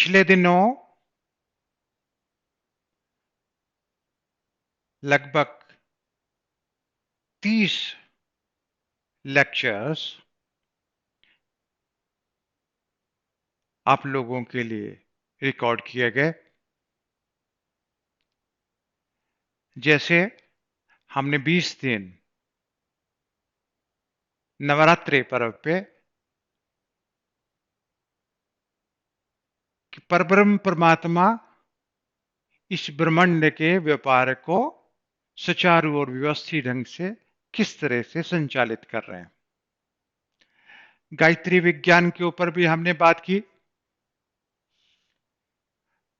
पिछले दिनों लगभग 30 लेक्चर्स आप लोगों के लिए रिकॉर्ड किए गए। जैसे हमने 20 दिन नवरात्रि पर्व पे कि परब्रह्म परमात्मा इस ब्रह्मांड के व्यापार को सुचारू और व्यवस्थित ढंग से किस तरह से संचालित कर रहे हैं। गायत्री विज्ञान के ऊपर भी हमने बात की।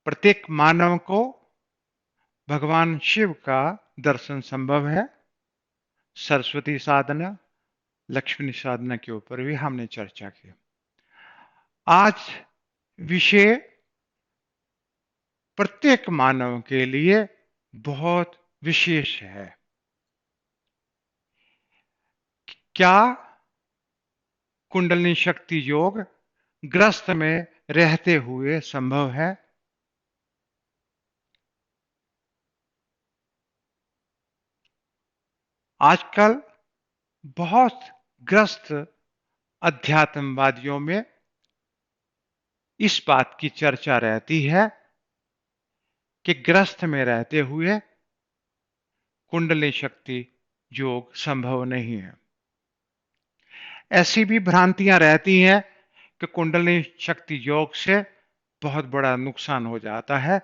प्रत्येक मानव को भगवान शिव का दर्शन संभव है। सरस्वती साधना, लक्ष्मी साधना के ऊपर भी हमने चर्चा की। आज विषय प्रत्येक मानव के लिए बहुत विशेष है। क्या कुंडलिनी शक्ति योग ग्रस्त में रहते हुए संभव है? आजकल बहुत ग्रस्त अध्यात्मवादियों में इस बात की चर्चा रहती है कि ग्रस्त में रहते हुए कुंडलिनी शक्ति योग संभव नहीं है। ऐसी भी भ्रांतियां रहती हैं कि कुंडलिनी शक्ति योग से बहुत बड़ा नुकसान हो जाता है,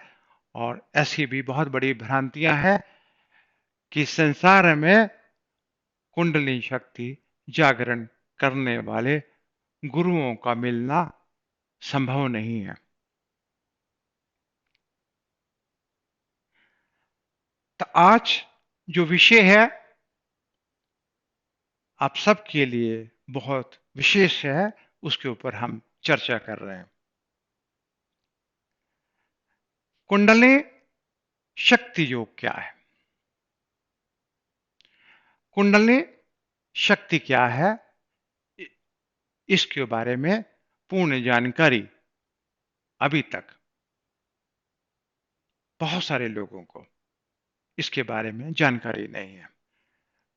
और ऐसी भी बहुत बड़ी भ्रांतियां हैं कि संसार में कुंडलिनी शक्ति जागरण करने वाले गुरुओं का मिलना संभव नहीं है। तो आज जो विषय है आप सबके लिए बहुत विशेष है, उसके ऊपर हम चर्चा कर रहे हैं। कुंडलिनी शक्ति योग क्या है? कुंडलिनी शक्ति क्या है, इसके बारे में पूर्ण जानकारी अभी तक बहुत सारे लोगों को इसके बारे में जानकारी नहीं है।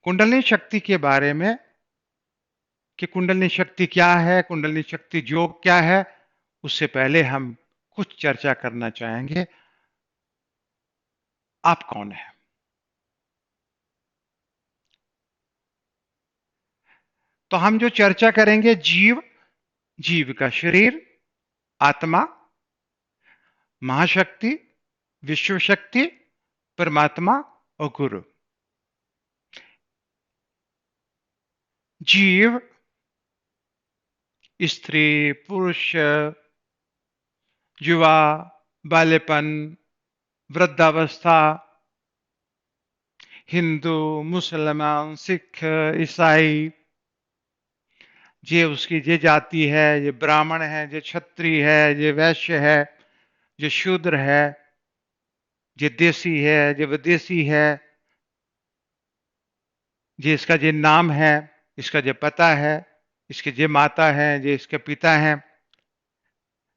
कुंडलिनी शक्ति के बारे में कि कुंडलिनी शक्ति क्या है, कुंडलिनी शक्ति योग क्या है, उससे पहले हम कुछ चर्चा करना चाहेंगे। आप कौन है? तो हम जो चर्चा करेंगे, जीव, जीव का शरीर, आत्मा, महाशक्ति, विश्व शक्ति, परमात्मा और गुरु। जीव स्त्री, पुरुष, युवा, बाल्यपन, वृद्धावस्था, हिंदू, मुसलमान, सिख, ईसाई, ये उसकी ये जाति है, ये ब्राह्मण है, ये क्षत्रिय है, ये वैश्य है, ये शूद्र है, ये देसी है, ये विदेशी है, ये इसका ये नाम है, इसका ये पता है, इसके ये माता है, ये इसके पिता है,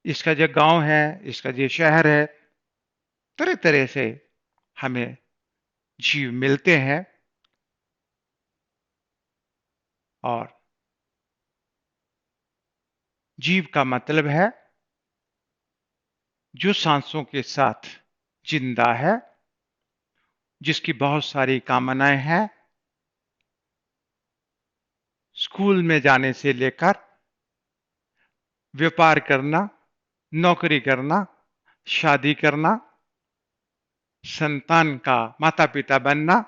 इसका ये गांव है, इसका ये शहर है। तरह तरह से हमें जीव मिलते हैं, और जीव का मतलब है जो सांसों के साथ जिंदा है, जिसकी बहुत सारी कामनाएं हैं, स्कूल में जाने से लेकर व्यापार करना, नौकरी करना, शादी करना, संतान का माता पिता बनना,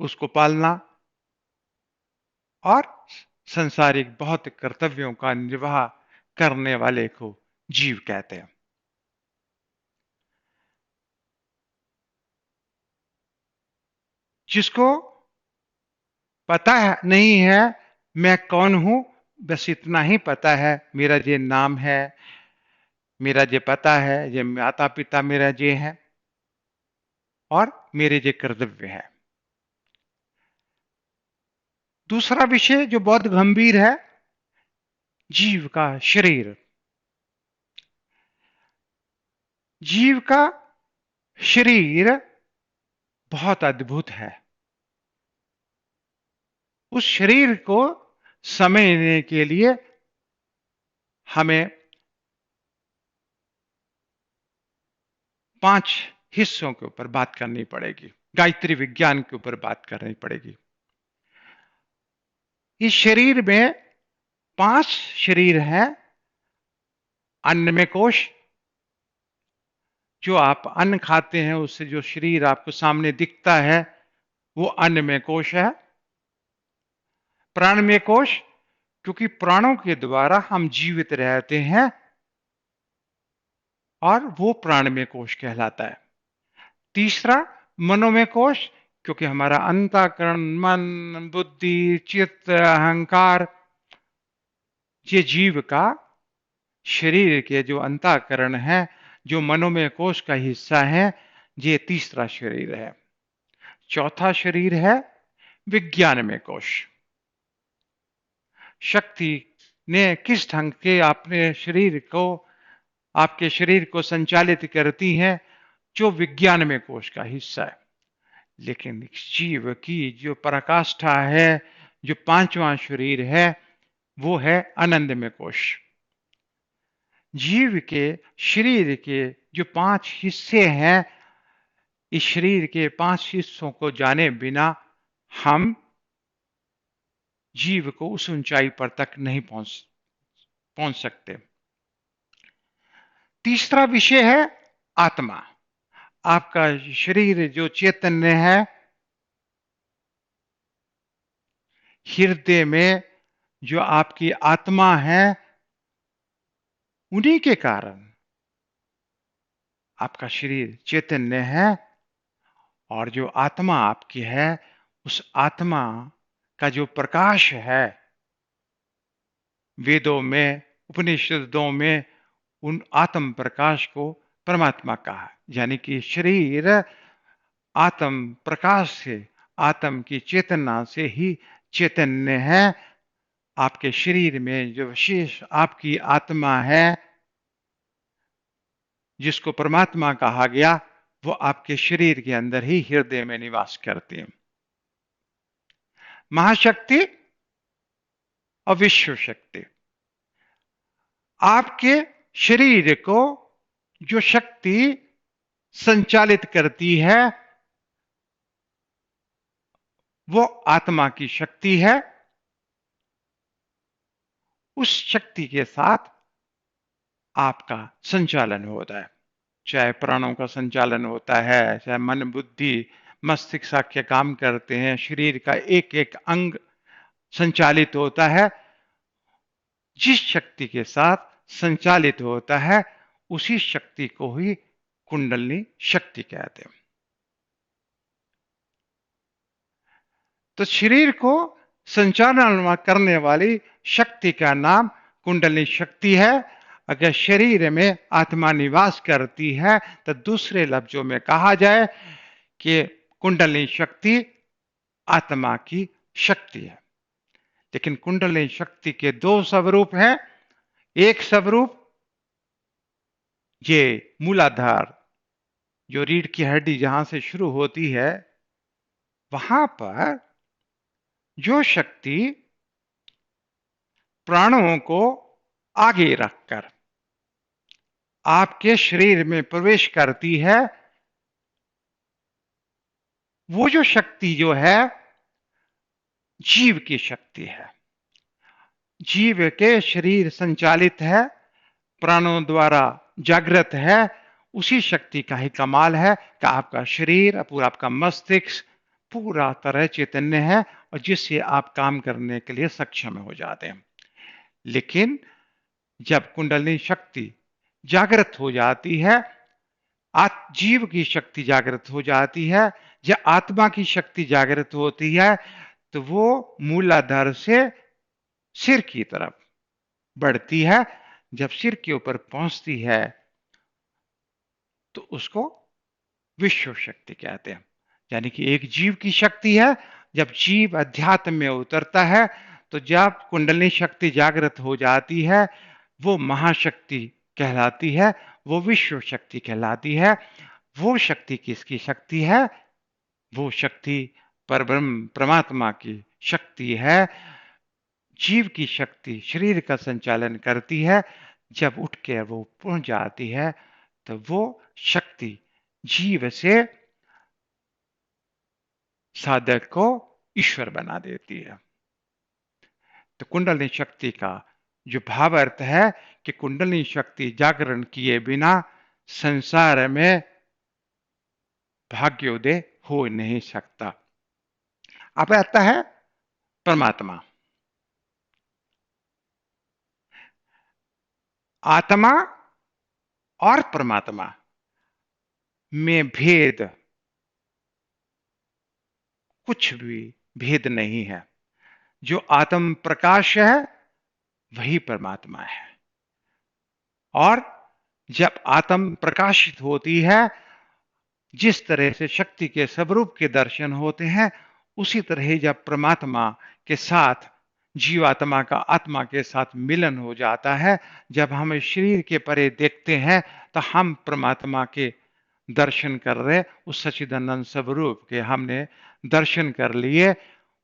उसको पालना, और संसारिक भौतिक कर्तव्यों का निर्वाह करने वाले को जीव कहते हैं। जिसको पता है नहीं है मैं कौन हूं, बस इतना ही पता है मेरा ये नाम है, मेरा ये पता है, ये माता पिता मेरा ये है, और मेरे ये कर्तव्य है। दूसरा विषय जो बहुत गंभीर है, जीव का शरीर। जीव का शरीर बहुत अद्भुत है। उस शरीर को समझने के लिए हमें 5 हिस्सों के ऊपर बात करनी पड़ेगी। गायत्री विज्ञान के ऊपर बात करनी पड़ेगी। इस शरीर में 5 शरीर हैं। अन्नमय कोश, जो आप अन्न खाते हैं उससे जो शरीर आपको सामने दिखता है वो अन्नमय कोश है। प्राणमय कोश, क्योंकि प्राणों के द्वारा हम जीवित रहते हैं और वो प्राणमय कोश कहलाता है। तीसरा मनोमय कोश, क्योंकि हमारा अंतःकरण, मन, बुद्धि, चित्त, अहंकार, ये जीव का शरीर के जो अंतःकरण है, जो मनोमय कोश का हिस्सा है, ये तीसरा शरीर है। चौथा शरीर है विज्ञानमय कोश। शक्ति ने किस ढंग के आपके शरीर को संचालित करती है, जो विज्ञानमय कोश का हिस्सा है। लेकिन जीव की जो पराकाष्ठा है, जो 5वां शरीर है, वो है आनंदमय कोश। जीव के शरीर के जो 5 हिस्से हैं, इस शरीर के 5 हिस्सों को जाने बिना हम जीव को उस ऊंचाई पर तक नहीं पहुंच सकते। तीसरा विषय है आत्मा। आपका शरीर जो चैतन्य है, हृदय में जो आपकी आत्मा है, उन्हीं के कारण आपका शरीर चैतन्य है। और जो आत्मा आपकी है, उस आत्मा का जो प्रकाश है, वेदों में, उपनिषदों में उन आत्म प्रकाश को परमात्मा कहा। यानी कि शरीर आत्म प्रकाश से, आत्म की चेतना से ही चैतन्य है। आपके शरीर में जो विशेष आपकी आत्मा है, जिसको परमात्मा कहा गया, वो आपके शरीर के अंदर ही हृदय में निवास करती है। महाशक्ति और विश्व शक्ति। आपके शरीर को जो शक्ति संचालित करती है, वो आत्मा की शक्ति है। उस शक्ति के साथ आपका संचालन होता है। चाहे प्राणों का संचालन होता है, चाहे मन, बुद्धि, मस्तिष्क के काम करते हैं, शरीर का एक एक अंग संचालित होता है। जिस शक्ति के साथ संचालित होता है, उसी शक्ति को ही कुंडलिनी शक्ति कहते हैं। तो शरीर को संचालन करने वाली शक्ति का नाम कुंडलिनी शक्ति है। अगर शरीर में आत्मा निवास करती है, तो दूसरे लफ्जों में कहा जाए कि कुंडलिनी शक्ति आत्मा की शक्ति है। लेकिन कुंडलिनी शक्ति के 2 स्वरूप हैं। एक स्वरूप, ये मूलाधार, जो रीढ़ की हड्डी जहां से शुरू होती है, वहां पर जो शक्ति प्राणों को आगे रखकर आपके शरीर में प्रवेश करती है, वो जो शक्ति जो है, जीव की शक्ति है। जीव के शरीर संचालित है, प्राणों द्वारा जागृत है। उसी शक्ति का ही कमाल है कि आपका शरीर, पूरा आपका मस्तिष्क पूरा तरह चैतन्य है, और जिससे आप काम करने के लिए सक्षम हो जाते हैं। लेकिन जब कुंडलिनी शक्ति जागृत हो जाती है, जीव की शक्ति जागृत हो जाती है, या आत्मा की शक्ति जागृत होती है, तो वो मूलाधार से सिर की तरफ बढ़ती है। जब सिर के ऊपर पहुंचती है, तो उसको विश्व शक्ति कहते हैं। यानी कि एक जीव की शक्ति है। जब जीव अध्यात्म में उतरता है, तो जब कुंडलिनी शक्ति जागृत हो जाती है, वो महाशक्ति कहलाती है, वो विश्व शक्ति कहलाती है। वो शक्ति किसकी शक्ति है? वो शक्ति परब्रह्म परमात्मा की शक्ति है। जीव की शक्ति शरीर का संचालन करती है। जब उठ के वो पहुंच जाती है तो वो शक्ति जीव से साधक को ईश्वर बना देती है। तो कुंडलिनी शक्ति का जो भाव अर्थ है कि कुंडलिनी शक्ति जागरण किए बिना संसार में भाग्योदय हो नहीं सकता। अब आता है परमात्मा। आत्मा और परमात्मा में भेद, कुछ भी भेद नहीं है। जो आत्म प्रकाश है वही परमात्मा है। और जब आत्म प्रकाशित होती है, जिस तरह से शक्ति के स्वरूप के दर्शन होते हैं, उसी तरह जब परमात्मा के साथ जीवात्मा का आत्मा के साथ मिलन हो जाता है, जब हम शरीर के परे देखते हैं तो हम परमात्मा के दर्शन कर रहे, उस सच्चिदानंद स्वरूप के हमने दर्शन कर लिए,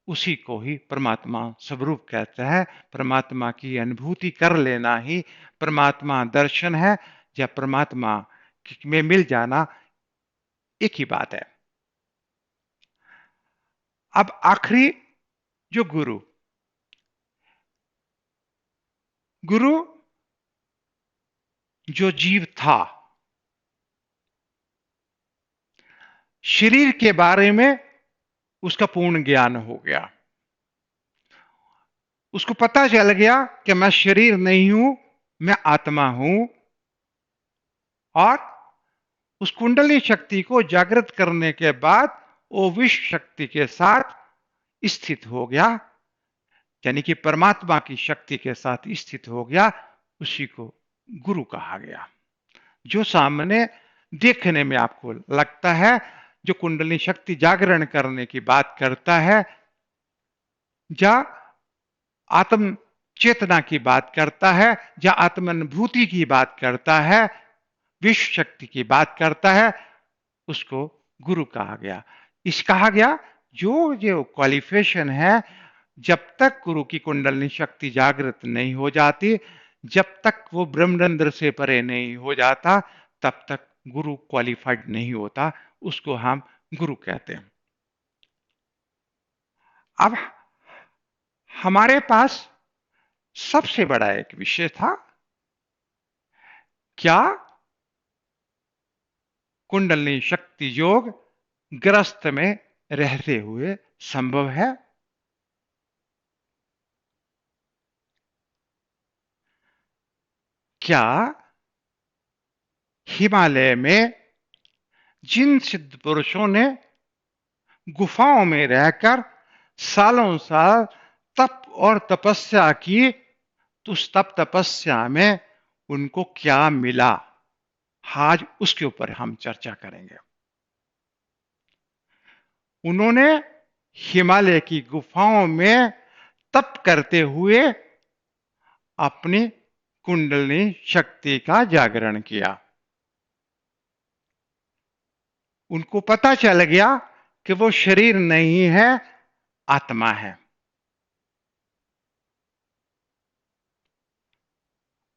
उसी को ही परमात्मा स्वरूप कहते हैं। परमात्मा की अनुभूति कर लेना ही परमात्मा दर्शन है। जब परमात्मा में मिल जाना एक ही बात है। अब आखिरी जो गुरु, गुरु जो जीव था, शरीर के बारे में उसका पूर्ण ज्ञान हो गया। उसको पता चल गया कि मैं शरीर नहीं हूं, मैं आत्मा हूं। और उस कुंडली शक्ति को जागृत करने के बाद वो विश्व शक्ति के साथ स्थित हो गया, यानी कि परमात्मा की शक्ति के साथ स्थित हो गया। उसी को गुरु कहा गया। जो सामने देखने में आपको लगता है, जो कुंडली शक्ति जागरण करने की बात करता है, या आत्म चेतना की बात करता है, या आत्मानुभूति की बात करता है, विश्व शक्ति की बात करता है, उसको गुरु कहा गया। इस कहा गया जो जो क्वालिफिकेशन है, जब तक गुरु की कुंडलिनी शक्ति जागृत नहीं हो जाती, जब तक वो ब्रह्मरंध्र से परे नहीं हो जाता, तब तक गुरु क्वालिफाइड नहीं होता। उसको हम गुरु कहते हैं। अब हमारे पास सबसे बड़ा एक विषय था, क्या कुंडलिनी शक्ति योग ग्रस्त में रहते हुए संभव है? क्या हिमालय में जिन सिद्ध पुरुषों ने गुफाओं में रहकर सालों साल तप और तपस्या की, तो उस तप तपस्या में उनको क्या मिला, आज उसके ऊपर हम चर्चा करेंगे। उन्होंने हिमालय की गुफाओं में तप करते हुए अपनी कुंडलिनी शक्ति का जागरण किया। उनको पता चल गया कि वो शरीर नहीं है, आत्मा है।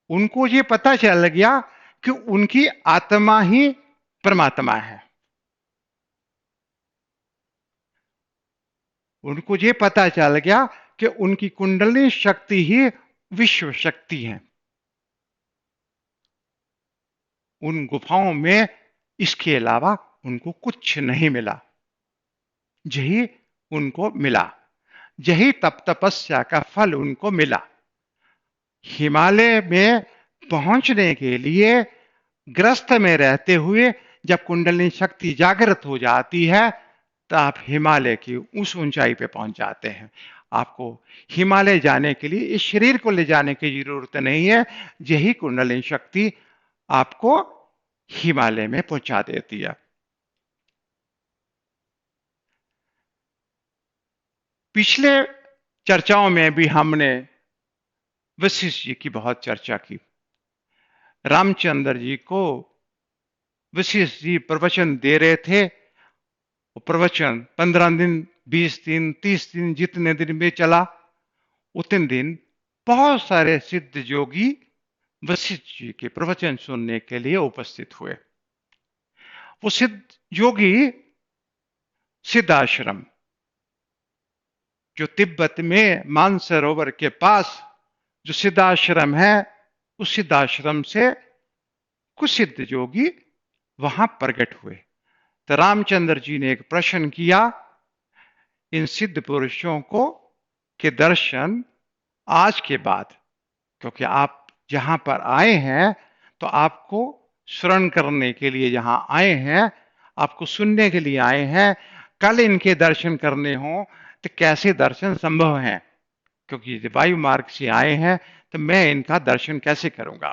उनको ये पता चल गया कि उनकी आत्मा ही परमात्मा है। उनको ये पता चल गया कि उनकी कुंडलिनी शक्ति ही विश्व शक्ति है। उन गुफाओं में इसके अलावा उनको कुछ नहीं मिला। यही उनको मिला, यही तप तपस्या का फल उनको मिला। हिमालय में पहुंचने के लिए ग्रस्त में रहते हुए जब कुंडलिनी शक्ति जागृत हो जाती है, तो आप हिमालय की उस ऊंचाई पे पहुंच जाते हैं। आपको हिमालय जाने के लिए इस शरीर को ले जाने की जरूरत नहीं है। यही कुंडलिनी शक्ति आपको हिमालय में पहुंचा देती है। पिछले चर्चाओं में भी हमने वशिष्ठ जी की बहुत चर्चा की। रामचंद्र जी को वशिष्ठ जी प्रवचन दे रहे थे। वो प्रवचन 15 दिन, 20 दिन, 30 दिन, जितने दिन में चला उतने दिन बहुत सारे सिद्ध योगी वशिष्ठ जी के प्रवचन सुनने के लिए उपस्थित हुए। वो सिद्ध योगी सिद्धाश्रम, जो तिब्बत में मानसरोवर के पास जो सिद्धाश्रम है, उस सिद्धाश्रम से कुछ सिद्ध योगी वहां प्रकट हुए। तो रामचंद्र जी ने एक प्रश्न किया, इन सिद्ध पुरुषों को के दर्शन आज के बाद, क्योंकि आप जहां पर आए हैं तो आपको श्रवण करने के लिए जहां आए हैं, आपको सुनने के लिए आए हैं, कल इनके दर्शन करने हो तो कैसे दर्शन संभव है? क्योंकि ये वायु मार्ग से आए हैं तो मैं इनका दर्शन कैसे करूंगा?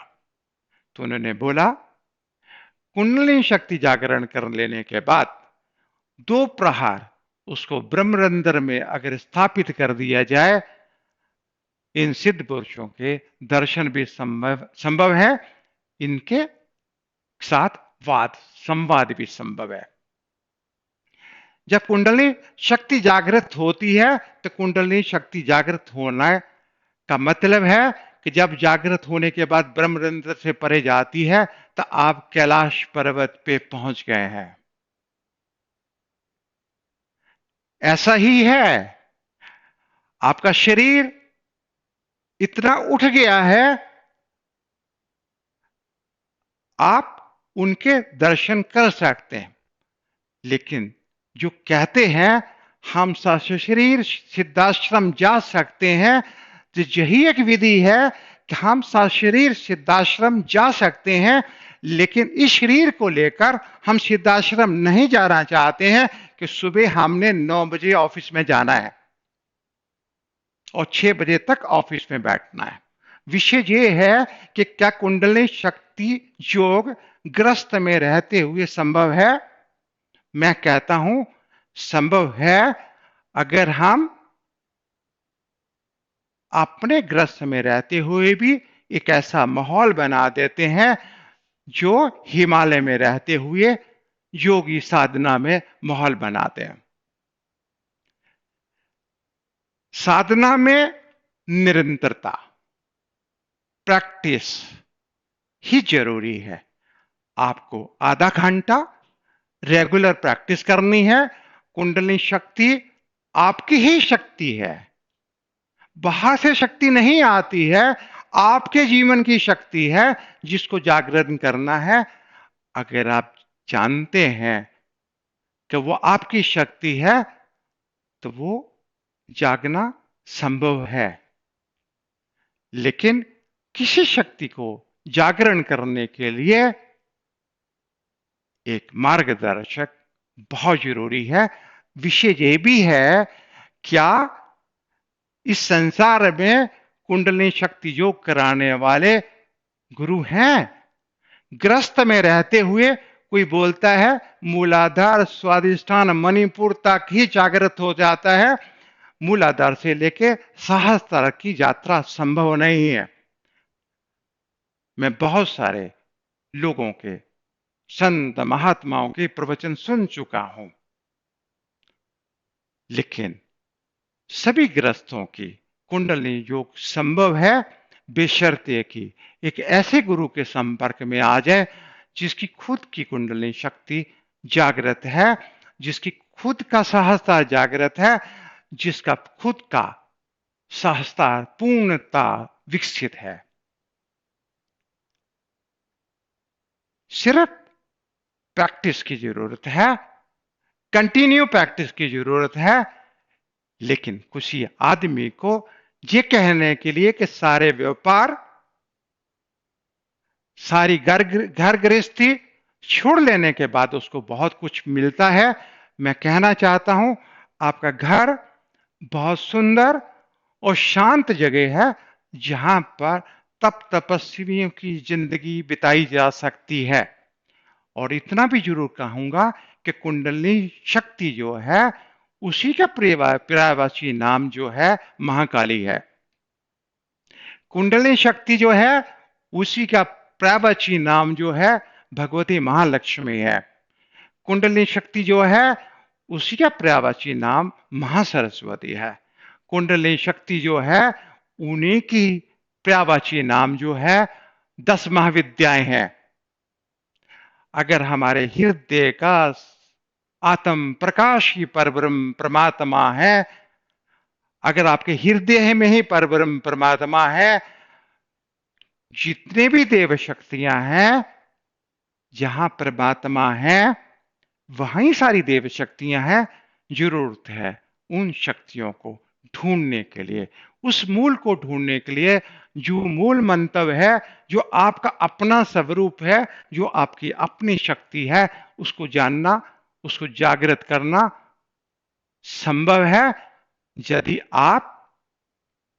तो उन्होंने बोला, कुंडलिनी शक्ति जागरण कर लेने के बाद 2 प्रहार उसको ब्रह्मरंध्र में अगर स्थापित कर दिया जाए, इन सिद्ध पुरुषों के दर्शन भी संभव है, इनके साथ संवाद भी संभव है। जब कुंडली शक्ति जागृत होती है तो कुंडली शक्ति जागृत होना का मतलब है कि जब जागृत होने के बाद ब्रह्मरंध्र से परे जाती है तो आप कैलाश पर्वत पे पहुंच गए हैं। ऐसा ही है, आपका शरीर इतना उठ गया है, आप उनके दर्शन कर सकते हैं। लेकिन जो कहते हैं हम सशरीर सिद्धाश्रम जा सकते हैं, तो यही एक विधि है कि हम सशरीर सिद्धाश्रम जा सकते हैं, लेकिन इस शरीर को लेकर हम सिद्धाश्रम नहीं जाना चाहते हैं कि सुबह हमने 9 बजे ऑफिस में जाना है और 6 बजे तक ऑफिस में बैठना है। विषय ये है कि क्या कुंडली शक्ति योग ग्रस्त में रहते हुए संभव है? मैं कहता हूं संभव है, अगर हम अपने ग्रस्त में रहते हुए भी एक ऐसा माहौल बना देते हैं जो हिमालय में रहते हुए योगी साधना में माहौल बनाते हैं। साधना में निरंतरता, प्रैक्टिस ही जरूरी है। आपको आधा घंटा रेगुलर प्रैक्टिस करनी है। कुंडलिनी शक्ति आपकी ही शक्ति है, बाहर से शक्ति नहीं आती है, आपके जीवन की शक्ति है जिसको जागरण करना है। अगर आप जानते हैं कि वो आपकी शक्ति है तो वो जागना संभव है। लेकिन किसी शक्ति को जागरण करने के लिए एक मार्गदर्शक बहुत जरूरी है। विषय ये भी है, क्या इस संसार में कुंडलिनी शक्ति योग कराने वाले गुरु हैं? ग्रस्त में रहते हुए कोई बोलता है मूलाधार स्वादिष्ठान मणिपुर तक ही जागृत हो जाता है, मूलाधार से लेके सहस्त्र की यात्रा संभव नहीं है। मैं बहुत सारे लोगों के, संत महात्माओं के प्रवचन सुन चुका हूं, लेकिन सभी ग्रस्तों की कुंडलिनी योग संभव है, बेशर्ते कि एक ऐसे गुरु के संपर्क में आ जाए जिसकी खुद की कुंडलिनी शक्ति जागृत है, जिसकी खुद का सहस्त्र जागृत है, जिसका खुद का सहस्त्र पूर्णता विकसित है। सिर्फ प्रैक्टिस की जरूरत है, कंटिन्यू प्रैक्टिस की जरूरत है। लेकिन किसी आदमी को ये कहने के लिए कि सारे व्यापार, सारी घर गृहस्थी छोड़ लेने के बाद उसको बहुत कुछ मिलता है, मैं कहना चाहता हूं आपका घर बहुत सुंदर और शांत जगह है जहां पर तपस्वियों की जिंदगी बिताई जा सकती है। और इतना भी जरूर कहूंगा कि कुंडलिनी शक्ति जो है उसी का पर्यायवाची नाम जो है महाकाली है। कुंडलिनी शक्ति जो है उसी का पर्यायवाची नाम जो है भगवती महालक्ष्मी है। कुंडलिनी शक्ति जो है उसी का पर्यायवाची नाम महासरस्वती है। कुंडलिनी शक्ति जो है उन्हीं की पर्यायवाची नाम जो है 10 महाविद्याएं हैं। अगर हमारे हृदय का आत्म प्रकाश ही परब्रह्म परमात्मा है, अगर आपके हृदय में ही परब्रह्म परमात्मा है, जितने भी देव शक्तियां हैं, जहां परमात्मा है वहीं सारी देव शक्तियां हैं। जरूरत है उन शक्तियों को ढूंढने के लिए, उस मूल को ढूंढने के लिए जो मूल मंतव्य है, जो आपका अपना स्वरूप है, जो आपकी अपनी शक्ति है, उसको जानना, उसको जागृत करना संभव है यदि आप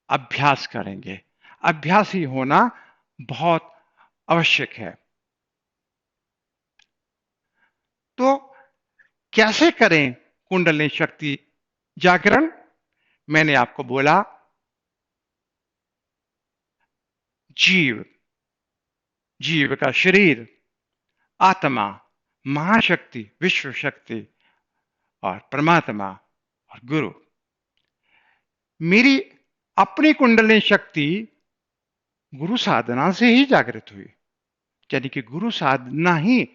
अभ्यास करेंगे। अभ्यासी होना बहुत आवश्यक है। तो कैसे करें कुंडलिनी शक्ति जागरण? मैंने आपको बोला जीव, जीव का शरीर, आत्मा, महाशक्ति, विश्व शक्ति और परमात्मा और गुरु। मेरी अपनी कुंडलिनी शक्ति गुरु साधना से ही जागृत हुई। यानी कि गुरु साधना ही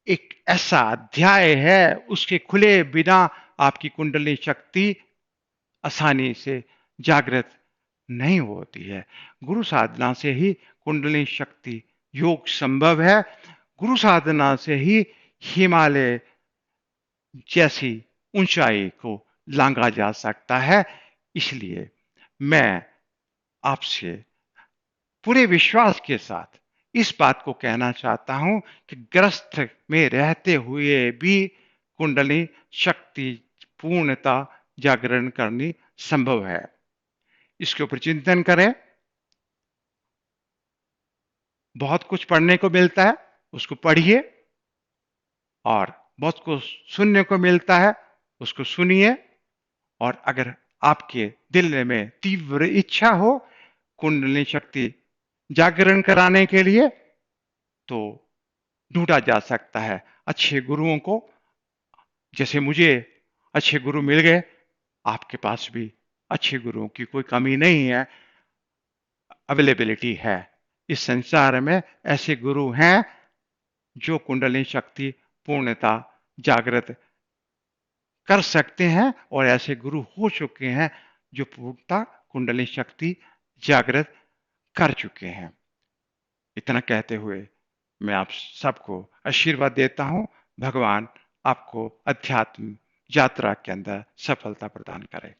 एक ऐसा अध्याय है, उसके खुले बिना आपकी कुंडलिनी शक्ति आसानी से जागृत नहीं होती है। गुरु साधना से ही कुंडलिनी शक्ति योग संभव है। गुरु साधना से ही हिमालय जैसी ऊंचाई को लांघा जा सकता है। इसलिए मैं आपसे पूरे विश्वास के साथ इस बात को कहना चाहता हूं कि ग्रस्त में रहते हुए भी कुंडलिनी शक्ति पूर्णता जागरण करनी संभव है। इसके ऊपर चिंतन करें। बहुत कुछ पढ़ने को मिलता है, उसको पढ़िए, और बहुत कुछ सुनने को मिलता है, उसको सुनिए। और अगर आपके दिल में तीव्र इच्छा हो कुंडलिनी शक्ति जागरण कराने के लिए, तो ढूंढा जा सकता है अच्छे गुरुओं को। जैसे मुझे अच्छे गुरु मिल गए, आपके पास भी अच्छे गुरुओं की कोई कमी नहीं है, अवेलेबिलिटी है। इस संसार में ऐसे गुरु हैं जो कुंडलिनी शक्ति पूर्णता जागृत कर सकते हैं, और ऐसे गुरु हो चुके हैं जो पूर्णता कुंडलिनी शक्ति जागृत कर चुके हैं। इतना कहते हुए मैं आप सबको आशीर्वाद देता हूं। भगवान आपको अध्यात्म यात्रा के अंदर सफलता प्रदान करे।